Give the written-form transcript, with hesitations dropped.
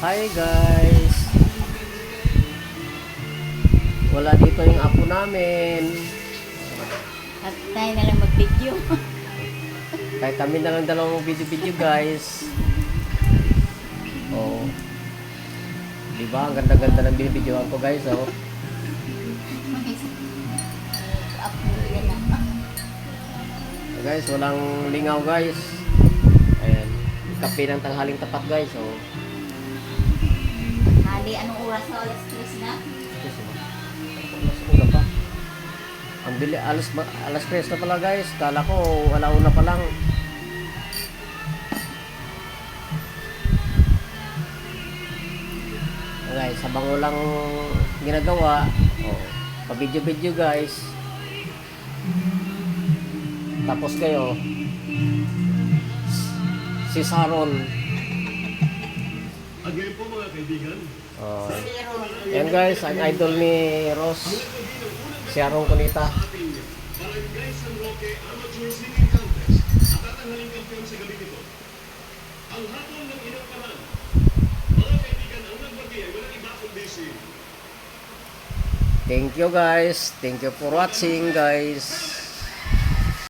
Hi guys! Wala dito yung apo namin. At tayo na lang mag-video. Kahit kami na lang dalawang video-video guys. Oh. Diba? Ang ganda-ganda ng binibidyoan ko guys. Oh. Upload yan na. Guys, walang lingaw guys. Ayan. Kape ng tanghaling tapat guys. Oh. Hali, anong oras na? Alas 3 na? Alas una pa. Ang bili, alas 3 na pala guys. Kala ko, alauna pa lang. Guys, habang walang ginagawa, oh, pa-video-video guys. Tapos kayo, si Saron. Again po mga kaibigan. Oh, yan guys, ang idol ni Ross. Si Aaron Cunita. Ating Barangay San Roque Amateur Singing Contest. At tatanghaling kampiyon sa gabi nito. Ang hatol ng ilang parang. Mga kaibigan, ang nagbagi ay walang iba kundi si Thank you guys. Thank you for watching guys.